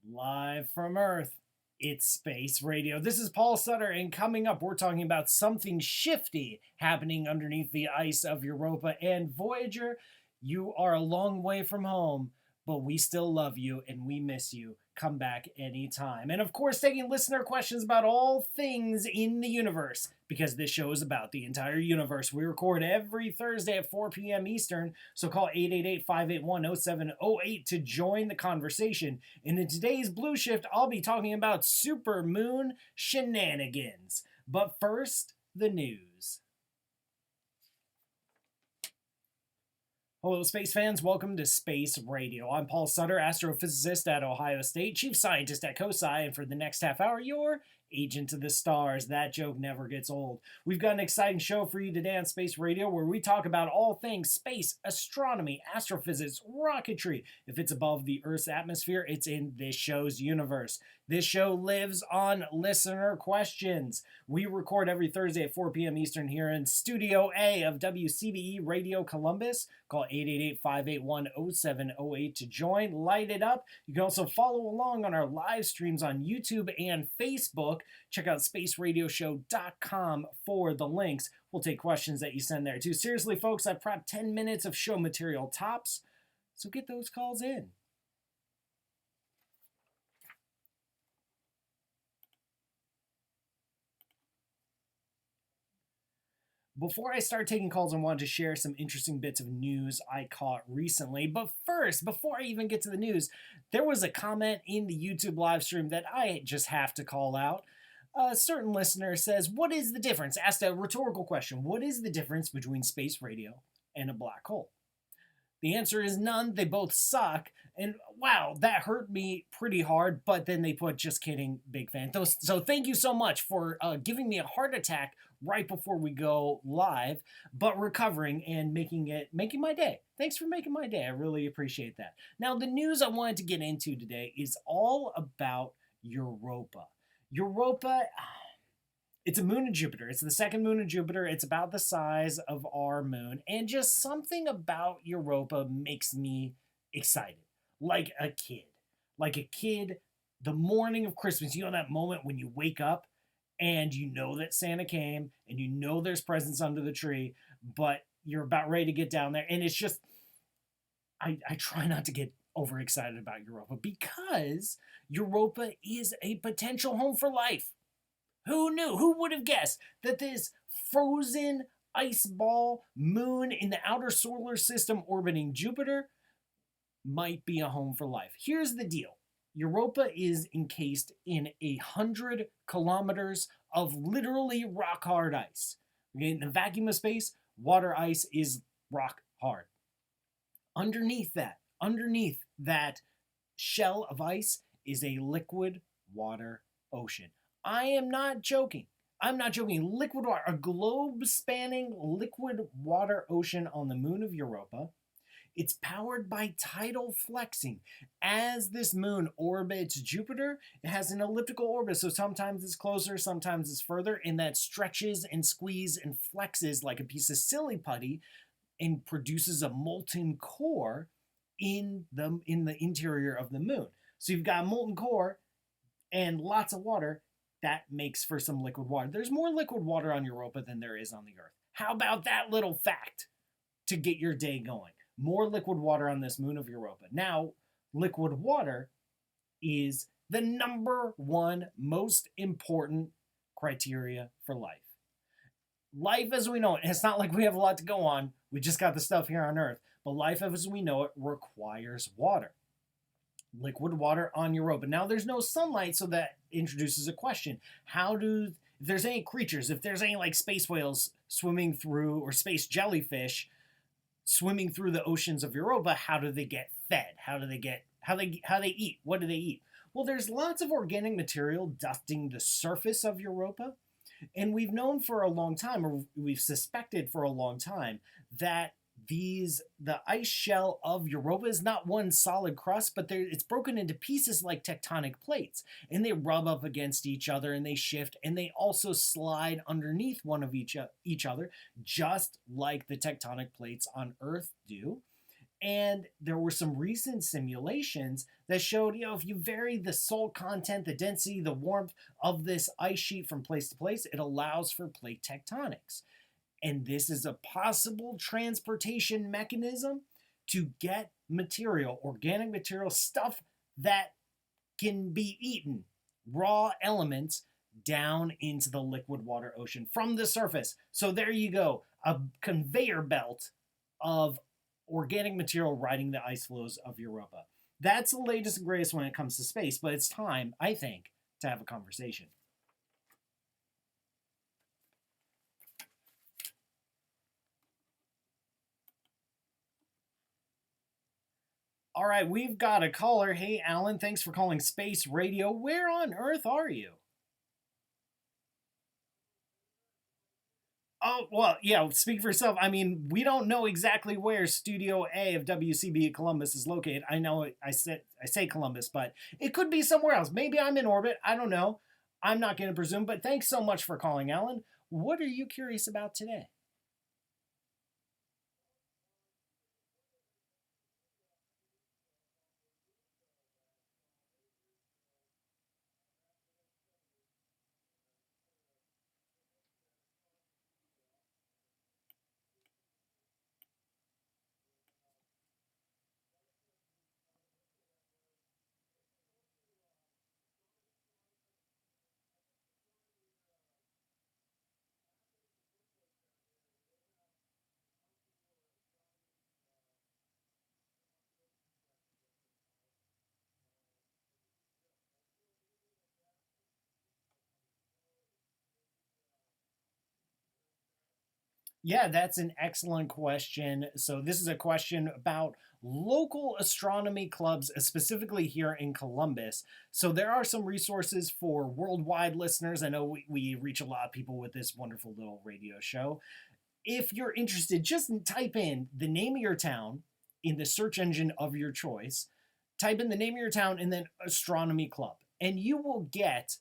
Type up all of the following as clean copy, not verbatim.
Live from Earth, it's Space Radio. This is Paul Sutter, and coming up, we're talking about something shifty happening underneath the ice of Europa. And Voyager, you are a long way from home, but we still love you and we miss you. Come back anytime. And of course, taking listener questions about all things in the universe, because this show is about the entire universe. We record every Thursday at 4 p.m. Eastern, so call 888-581-0708 to join the conversation. And in today's Blue Shift, I'll be talking about super moon shenanigans. But first, the news. Hello, space fans. Welcome to Space Radio. I'm Paul Sutter, astrophysicist at Ohio State, chief scientist at COSI, and for the next half hour, your agent to the stars. That joke never gets old. We've got an exciting show for you today on Space Radio where we talk about all things space, astronomy, astrophysics, rocketry. If it's above the Earth's atmosphere, it's in this show's universe. This show lives on listener questions. We record every Thursday at 4 p.m. Eastern here in Studio A of WCBE Radio Columbus. Call 888-581-0708 to join. Light it up. You can also follow along on our live streams on YouTube and Facebook. Check out spaceradioshow.com for the links. We'll take questions that you send there too. Seriously, folks, I've prepped 10 minutes of show material tops, so get those calls in. Before I start taking calls, I wanted to share some interesting bits of news I caught recently. But first, before I even get to the news, there was a comment in the YouTube live stream that I just have to call out. A certain listener says, what is the difference? Asked a rhetorical question. What is the difference between space radio and a black hole? The answer is none. They both suck. And wow, that hurt me pretty hard. But then they put, just kidding, big fan. So thank you so much for giving me a heart attack right before we go live, but recovering and making my day. Thanks for making my day. I really appreciate that. Now, the news I wanted to get into today is all about Europa. Europa, it's a moon of Jupiter. It's the second moon of Jupiter. It's about the size of our moon. And just something about Europa makes me excited. Like a kid. Like a kid, the morning of Christmas, you know that moment when you wake up and you know that Santa came and you know there's presents under the tree, but you're about ready to get down there. And it's just, I try not to get overexcited about Europa because Europa is a potential home for life. Who knew? Who would have guessed that this frozen ice ball moon in the outer solar system orbiting Jupiter might be a home for life? Here's the deal. Europa is encased in 100 kilometers of literally rock hard ice. Okay, in the vacuum of space, water ice is rock hard. Underneath that shell of ice is a liquid water ocean. I am not joking. I'm not joking. Liquid water, a globe-spanning liquid water ocean on the moon of Europa. It's powered by tidal flexing. As this moon orbits Jupiter, it has an elliptical orbit, so sometimes it's closer, sometimes it's further, and that stretches and squeezes and flexes like a piece of silly putty and produces a molten core in the interior of the moon. So you've got a molten core and lots of water. That makes for some liquid water. There's more liquid water on Europa than there is on the Earth. How about that little fact to get your day going? More liquid water on this moon of Europa. Now, liquid water is the number one most important criteria for life. Life as we know it, it's not like we have a lot to go on. We just got the stuff here on Earth. But life as we know it requires water. Liquid water on Europa. Now, there's no sunlight, so that introduces a question. If there's any creatures, if there's any like space whales swimming through, or space jellyfish swimming through the oceans of Europa, how do they get fed? How they eat? What do they eat? Well, there's lots of organic material dusting the surface of Europa, and we've known for a long time, or we've suspected for a long time, that the ice shell of Europa is not one solid crust, but it's broken into pieces like tectonic plates, and they rub up against each other and they shift, and they also slide underneath one of each other, just like the tectonic plates on Earth do. And there were some recent simulations that showed, if you vary the salt content, the density, the warmth of this ice sheet from place to place, it allows for plate tectonics. And this is a possible transportation mechanism to get material, organic material, stuff that can be eaten, raw elements, down into the liquid water ocean from the surface. So there you go, a conveyor belt of organic material riding the ice floes of Europa. That's the latest and greatest when it comes to space, but it's time, I think, to have a conversation. All right, we've got a caller. Hey, Alan, thanks for calling Space Radio. Where on earth are you? Oh, well, yeah, speak for yourself. I mean, we don't know exactly where Studio A of WCBE Columbus is located. I know I say Columbus, but it could be somewhere else. Maybe I'm in orbit. I don't know. I'm not going to presume, but thanks so much for calling, Alan. What are you curious about today? Yeah, that's an excellent question. So, this is a question about local astronomy clubs, specifically here in Columbus. So, there are some resources for worldwide listeners. I know we reach a lot of people with this wonderful little radio show. If you're interested, just type in the name of your town in the search engine of your choice, type in the name of your town and then astronomy club, and you will get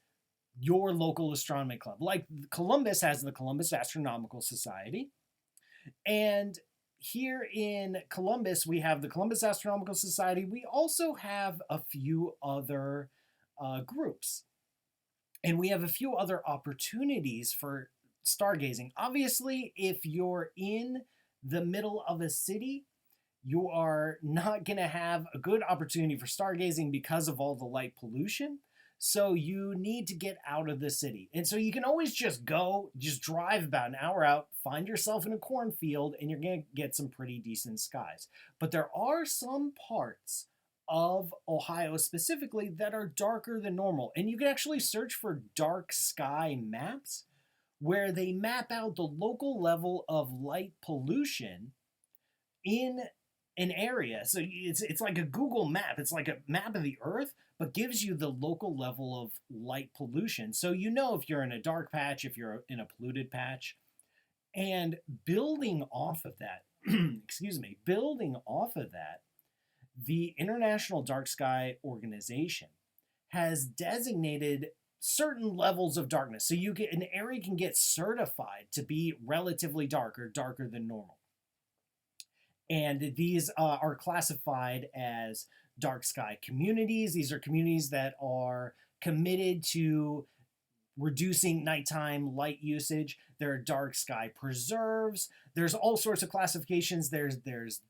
your local astronomy club. Like Columbus has the Columbus Astronomical Society. And here in Columbus, we have the Columbus Astronomical Society. We also have a few other groups, and we have a few other opportunities for stargazing. Obviously, if you're in the middle of a city, you are not going to have a good opportunity for stargazing because of all the light pollution. So you need to get out of the city. And so you can always just drive about an hour out, find yourself in a cornfield, and you're going to get some pretty decent skies. But there are some parts of Ohio specifically that are darker than normal. And you can actually search for dark sky maps where they map out the local level of light pollution in an area. So it's like a Google map. It's like a map of the Earth, but gives you the local level of light pollution. So you know if you're in a dark patch, if you're in a polluted patch. And building off of that, excuse me, building off of that, the International Dark Sky Organization has designated certain levels of darkness. So you get an area can get certified to be relatively dark or darker than normal. And these are classified as dark sky communities. These are communities that are committed to reducing nighttime light usage. There are dark sky preserves. There's all sorts of classifications. There's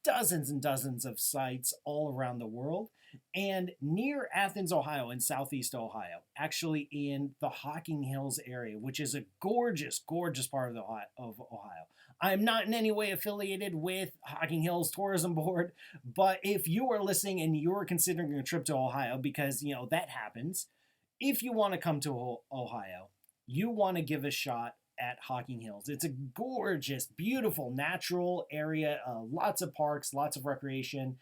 dozens and dozens of sites all around the world. And near Athens, Ohio, in southeast Ohio, actually in the Hocking Hills area, which is a gorgeous, gorgeous part of Ohio. I'm not in any way affiliated with Hocking Hills Tourism Board, but if you are listening and you're considering a trip to Ohio, because that happens, if you want to come to Ohio, you want to give a shot at Hocking Hills. It's a gorgeous, beautiful, natural area, lots of parks, lots of recreation,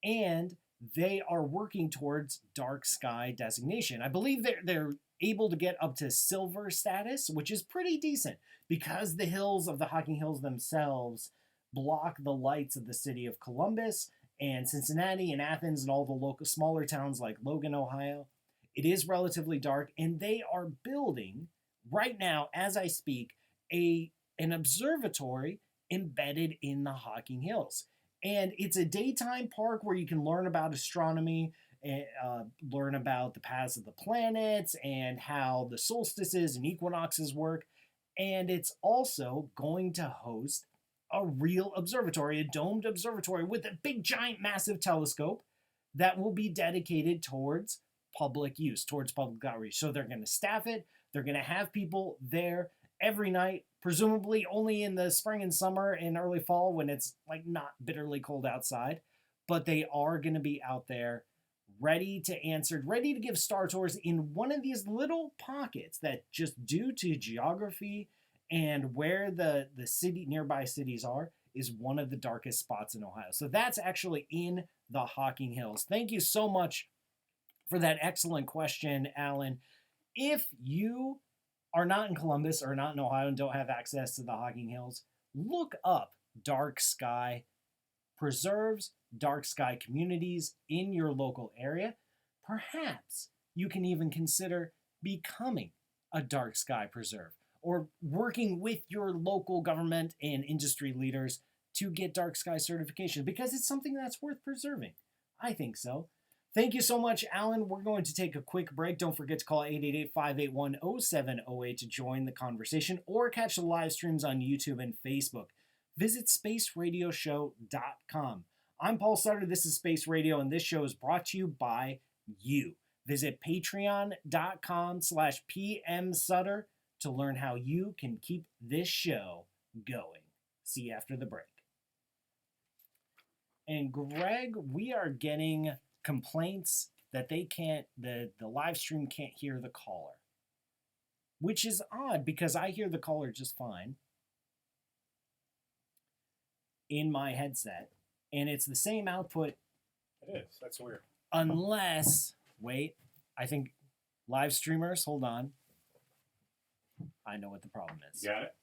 and they are working towards dark sky designation. I believe they're able to get up to silver status, which is pretty decent because the hills of the Hocking Hills themselves block the lights of the city of Columbus and Cincinnati and Athens and all the local smaller towns like Logan, Ohio. It is relatively dark, and they are building right now, as I speak, an observatory embedded in the Hocking Hills. And it's a daytime park where you can learn about astronomy, and learn about the paths of the planets and how the solstices and equinoxes work. And it's also going to host a real observatory, a domed observatory with a big, giant, massive telescope that will be dedicated towards public use, towards public outreach. So they're going to staff it. They're going to have people there every night, presumably only in the spring and summer and early fall when it's like not bitterly cold outside. But they are going to be out there ready to answer, ready to give star tours in one of these little pockets that, just due to geography and where the nearby cities are, is one of the darkest spots in Ohio. So that's actually in the Hocking Hills. Thank you so much for that excellent question, Alan. If you are not in Columbus or not in Ohio and don't have access to the Hocking Hills, look up dark sky preserves, dark sky communities in your local area. Perhaps you can even consider becoming a dark sky preserve or working with your local government and industry leaders to get dark sky certification, because it's something that's worth preserving. I think so. Thank you so much, Alan. We're going to take a quick break. Don't forget to call 888-581-0708 to join the conversation or catch the live streams on YouTube and Facebook. Visit spaceradioshow.com. I'm Paul Sutter. This is Space Radio, and this show is brought to you by you. Visit patreon.com/PMSutter to learn how you can keep this show going. See you after the break. And Greg, we are getting complaints that the live stream can't hear the caller, which is odd because I hear the caller just fine in my headset, and it's the same output. It is. That's weird. Unless, wait, I think live streamers, hold on. I know what the problem is. You got it?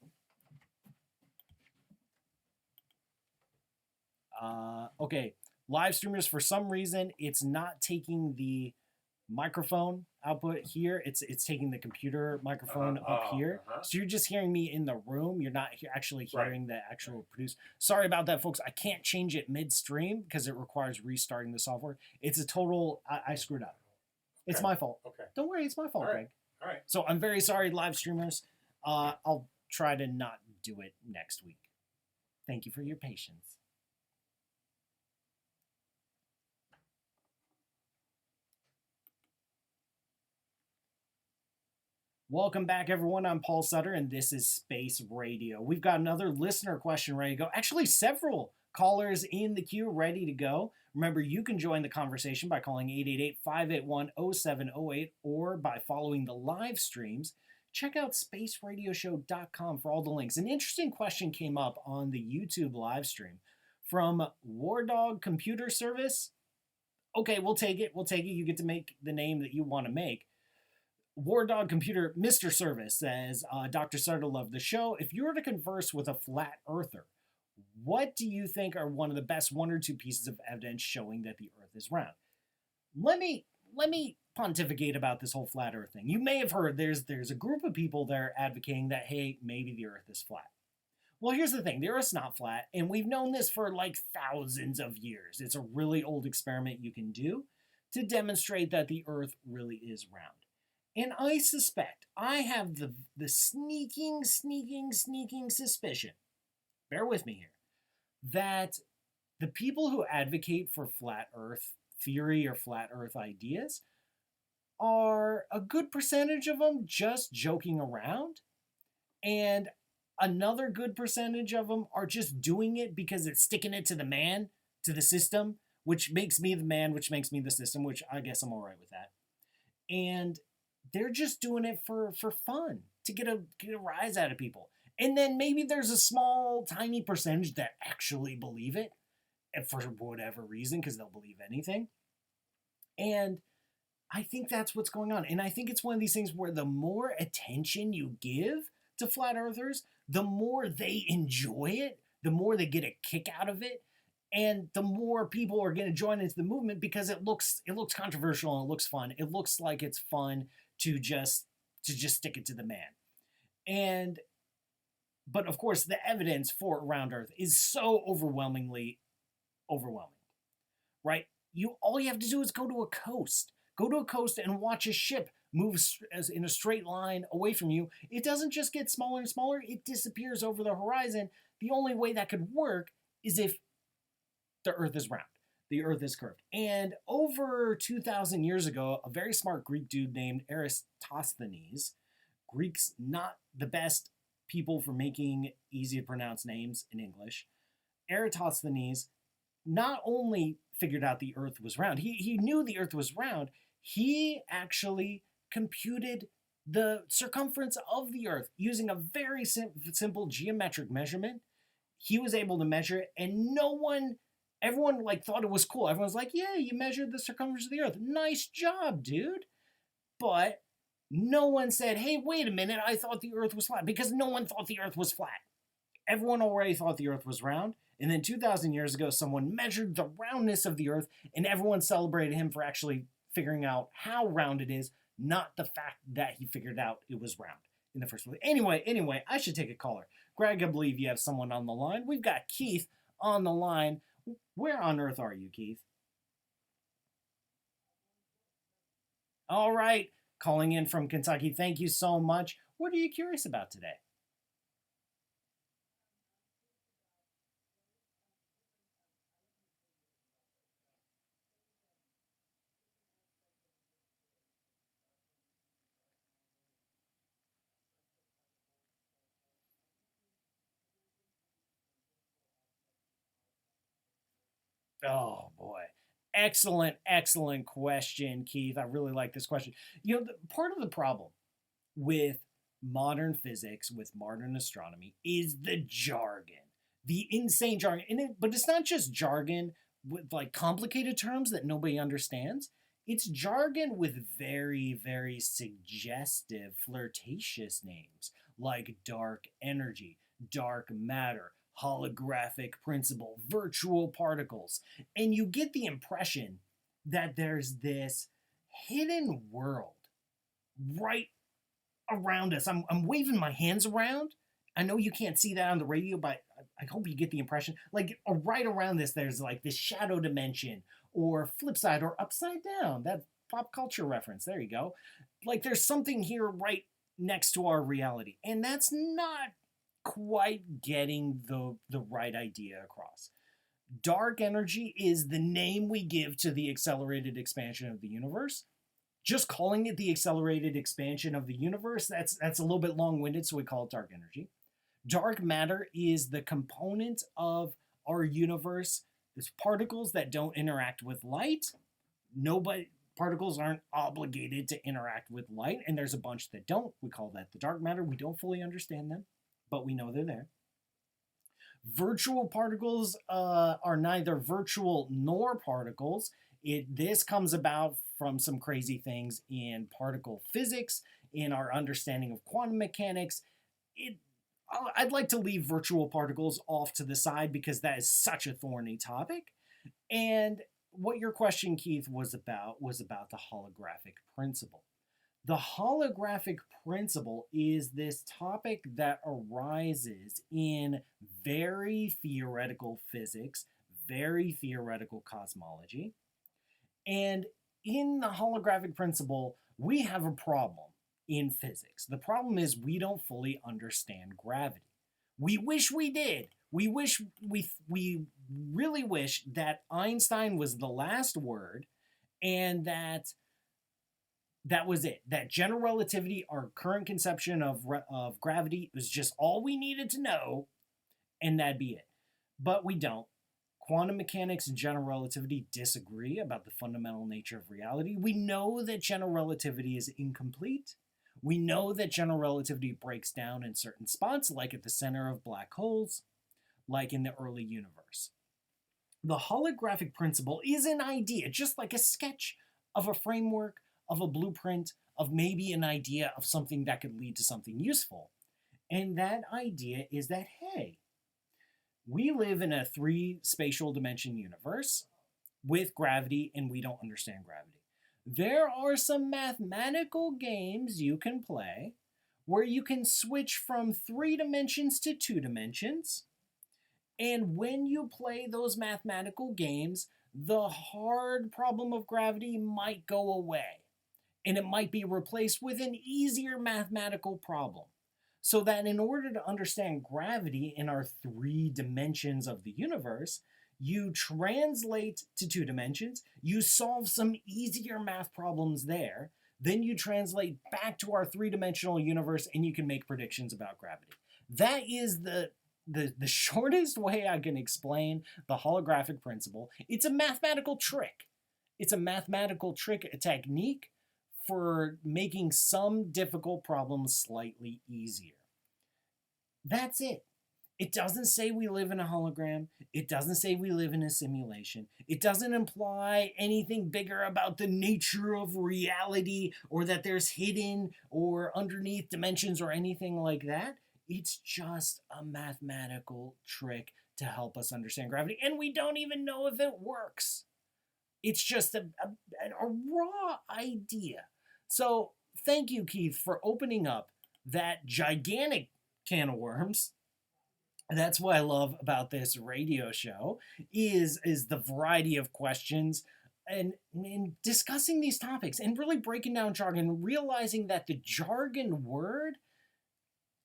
Okay, live streamers, for some reason, it's not taking the microphone output here. It's taking the computer microphone up here. So you're just hearing me in the room. You're not actually hearing the actual produce. Sorry about that, folks. I can't change it midstream because it requires restarting the software. It's a total, I screwed up. It's my fault. Okay. Don't worry, it's my fault, Greg. All right. So I'm very sorry, live streamers. I'll try to not do it next week. Thank you for your patience. Welcome back, everyone. I'm Paul Sutter, and this is Space Radio. We've got another listener question ready to go. Actually, several callers in the queue ready to go. Remember, you can join the conversation by calling 888-581-0708 or by following the live streams. Check out spaceradioshow.com for all the links. An interesting question came up on the YouTube live stream from War Dog Computer Service. Okay, we'll take it. You get to make the name that you want to make. War Dog Computer Mr. Service says, Dr. Sutter, loved the show. If you were to converse with a flat earther, what do you think are one of the best one or two pieces of evidence showing that the earth is round? Let me pontificate about this whole flat earth thing. You may have heard there's a group of people that are advocating that, hey, maybe the earth is flat. Well, here's the thing. The earth's not flat, and we've known this for like thousands of years. It's a really old experiment you can do to demonstrate that the earth really is round. And I suspect, I have the sneaking suspicion, bear with me here, that the people who advocate for flat earth theory or flat earth ideas are a good percentage of them just joking around, and another good percentage of them are just doing it because it's sticking it to the man, to the system, which makes me the man, which makes me the system, which I guess I'm all right with that. And they're just doing it for fun, to get a rise out of people. And then maybe there's a small, tiny percentage that actually believe it, and for whatever reason, because they'll believe anything. And I think that's what's going on. And I think it's one of these things where the more attention you give to flat earthers, the more they enjoy it, the more they get a kick out of it, and the more people are going to join into the movement because it looks controversial and it looks fun. It looks like it's fun to just stick it to the man. But of course, the evidence for round Earth is so overwhelmingly overwhelming, right? All you have to do is go to a coast. Go to a coast and watch a ship move in a straight line away from you. It doesn't just get smaller and smaller, it disappears over the horizon. The only way that could work is if the Earth is round. The Earth is curved. And over 2,000 years ago, a very smart Greek dude named Eratosthenes, Greeks not the best people for making easy to pronounce names in English, Eratosthenes not only figured out the Earth was round, he knew the Earth was round, he actually computed the circumference of the Earth using a very simple geometric measurement. He was able to measure it, and everyone like thought it was cool. Everyone was like, yeah, you measured the circumference of the Earth. Nice job, dude. But no one said, hey, wait a minute, I thought the Earth was flat, because no one thought the Earth was flat. Everyone already thought the Earth was round. And then 2,000 years ago, someone measured the roundness of the Earth, and everyone celebrated him for actually figuring out how round it is, not the fact that he figured out it was round in the first place. Anyway, I should take a caller. Greg, I believe you have someone on the line. We've got Keith on the line. Where on earth are you, Keith? All right, calling in from Kentucky. Thank you so much. What are you curious about today? Oh, boy. Excellent question, Keith. I really like this question. Part of the problem with modern physics, with modern astronomy, is the jargon, the insane jargon. But it's not just jargon with like complicated terms that nobody understands. It's jargon with very, very suggestive, flirtatious names like dark energy, dark matter, holographic principle, virtual particles. And you get the impression that there's this hidden world right around us. I'm waving my hands around. I know you can't see that on the radio, but I hope you get the impression. Like right around this, there's like this shadow dimension, or flip side, or upside down. That pop culture reference. There you go. Like there's something here right next to our reality, and that's not quite getting the right idea across. Dark energy is the name we give to the accelerated expansion of the universe. Just calling it the accelerated expansion of the universe, that's a little bit long-winded, so we call it dark energy. Dark matter is the component of our universe. There's particles that don't interact with light. Particles aren't obligated to interact with light, and there's a bunch that don't. We call that the dark matter. We don't fully understand them, but we know they're there. Virtual particles are neither virtual nor particles. This comes about from some crazy things in particle physics, in our understanding of quantum mechanics. I'd like to leave virtual particles off to the side because that is such a thorny topic. And what your question, Keith, was about the holographic principle. The holographic principle is this topic that arises in very theoretical physics, very theoretical cosmology. And in the holographic principle, we have a problem in physics. The problem is we don't fully understand gravity. We wish we did. We really wish that Einstein was the last word, and that was it. That general relativity, our current conception of gravity, was just all we needed to know, and that'd be it. But we don't. Quantum mechanics and general relativity disagree about the fundamental nature of reality. We know that general relativity is incomplete. We know that general relativity breaks down in certain spots, like at the center of black holes, like in the early universe. The holographic principle is an idea, just like a sketch of a framework, of a blueprint, of maybe an idea of something that could lead to something useful. And that idea is that, hey, we live in a 3 spatial dimension universe with gravity, and we don't understand gravity. There are some mathematical games you can play where you can switch from 3 dimensions to 2 dimensions, And when you play those mathematical games, the hard problem of gravity might go away and it might be replaced with an easier mathematical problem. So that in order to understand gravity in our three dimensions of the universe, you translate to two dimensions, you solve some easier math problems there, then you translate back to our three-dimensional universe and you can make predictions about gravity. That is the shortest way I can explain the holographic principle. It's a mathematical trick. It's a mathematical trick, a technique for making some difficult problems slightly easier. That's it. It doesn't say we live in a hologram. It doesn't say we live in a simulation. It doesn't imply anything bigger about the nature of reality or that there's hidden or underneath dimensions or anything like that. It's just a mathematical trick to help us understand gravity, and we don't even know if it works. It's just a raw idea. So thank you, Keith, for opening up that gigantic can of worms. That's what I love about this radio show is the variety of questions and discussing these topics and really breaking down jargon, realizing that the jargon word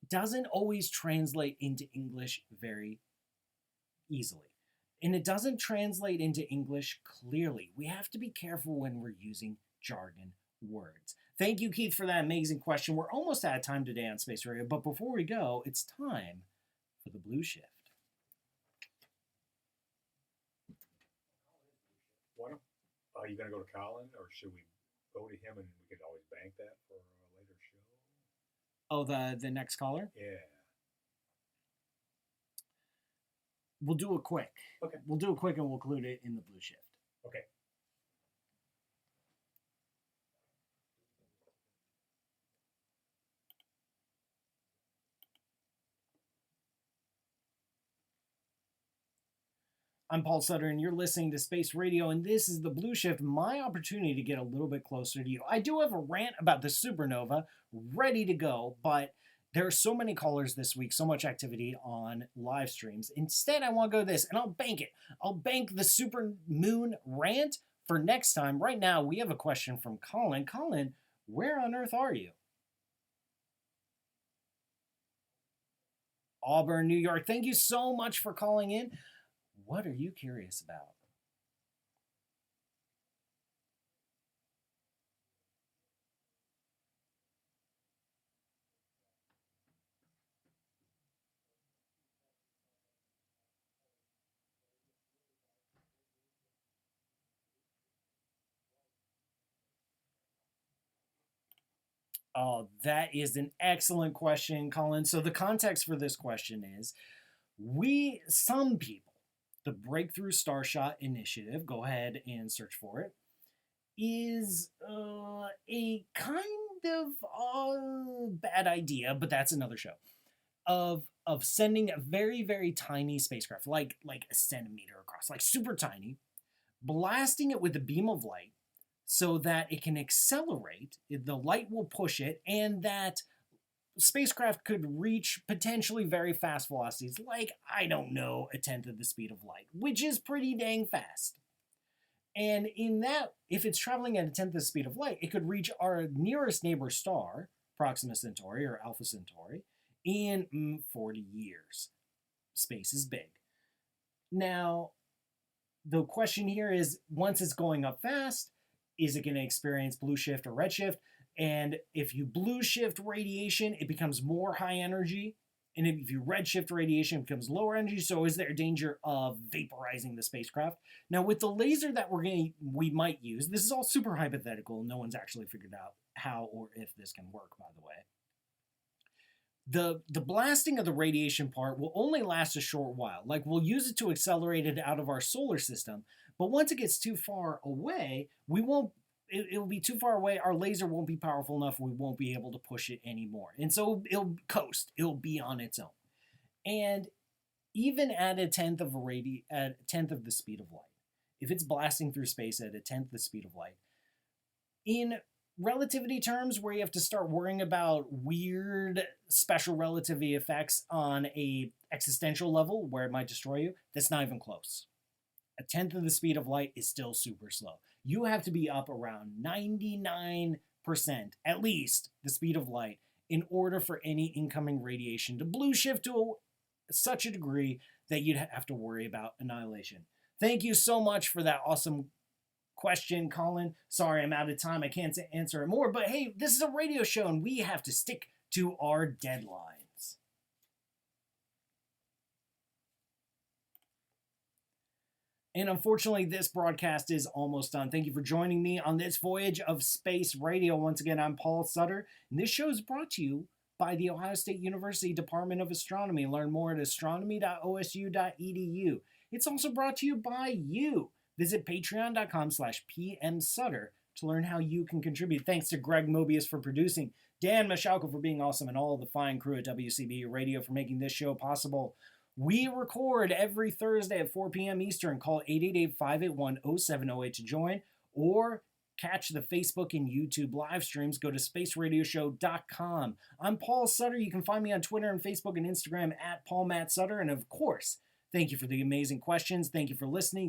doesn't always translate into English very easily. And it doesn't translate into English clearly. We have to be careful when we're using jargon words. Thank you, Keith, for that amazing question. We're almost out of time today on Space Radio, but before we go, it's time for the Blue Shift. Are you going to go to Colin, or should we go to him and we could always bank that for a later show? Oh, the next caller? Yeah. We'll do it quick. Okay. We'll do it quick and we'll include it in the Blue Shift. Okay. I'm Paul Sutter, and you're listening to Space Radio, and this is the Blue Shift, my opportunity to get a little bit closer to you. I do have a rant about the supernova ready to go, but there are so many callers this week, so much activity on live streams. Instead, I want to go this, and I'll bank it. I'll bank the super moon rant for next time. Right now, we have a question from Colin. Colin, where on earth are you? Auburn, New York. Thank you so much for calling in. What are you curious about? Oh, that is an excellent question, Colin. So the context for this question is some people, the Breakthrough Starshot Initiative, go ahead and search for it, is a kind of bad idea, but that's another show, of sending a very, very tiny spacecraft, like a centimeter across, like super tiny, blasting it with a beam of light so that it can accelerate, the light will push it, and that spacecraft could reach potentially very fast velocities, like, I don't know, a tenth of the speed of light, which is pretty dang fast. And in that, if it's traveling at a tenth of the speed of light, it could reach our nearest neighbor star, Proxima Centauri or Alpha Centauri, in 40 years. Space is big. Now, the question here is, once it's going up fast, is it going to experience blue shift or red shift? And if you blue shift radiation, it becomes more high energy. And if you red shift radiation, it becomes lower energy. So is there a danger of vaporizing the spacecraft? Now, with the laser that we might use, this is all super hypothetical. No one's actually figured out how or if this can work, by the way. The blasting of the radiation part will only last a short while. Like, we'll use it to accelerate it out of our solar system. But once it gets too far away, it'll be too far away. Our laser won't be powerful enough. We won't be able to push it anymore. And so it'll coast. It'll be on its own. And even at a tenth of the speed of light, if it's blasting through space at a tenth the speed of light, in relativity terms where you have to start worrying about weird special relativity effects on a existential level where it might destroy you, that's not even close. A tenth of the speed of light is still super slow. You have to be up around 99%, at least, the speed of light in order for any incoming radiation to blue shift to such a degree that you'd have to worry about annihilation. Thank you so much for that awesome question, Colin. Sorry, I'm out of time. I can't answer it more, but hey, this is a radio show and we have to stick to our deadlines. And unfortunately, this broadcast is almost done. Thank you for joining me on this voyage of space radio. Once again, I'm Paul Sutter, and this show is brought to you by the Ohio State University Department of Astronomy. Learn more at astronomy.osu.edu. It's also brought to you by you. Visit patreon.com/pmsutter to learn how you can contribute. Thanks to Greg Moebius for producing, Dan Mashalko for being awesome, and all the fine crew at WCBE Radio for making this show possible. We record every Thursday at 4 p.m. Eastern. Call 888-581-0708 to join, or catch the Facebook and YouTube live streams. Go to spaceradioshow.com. I'm Paul Sutter. You can find me on Twitter and Facebook and Instagram at PaulMattSutter. And of course, thank you for the amazing questions. Thank you for listening.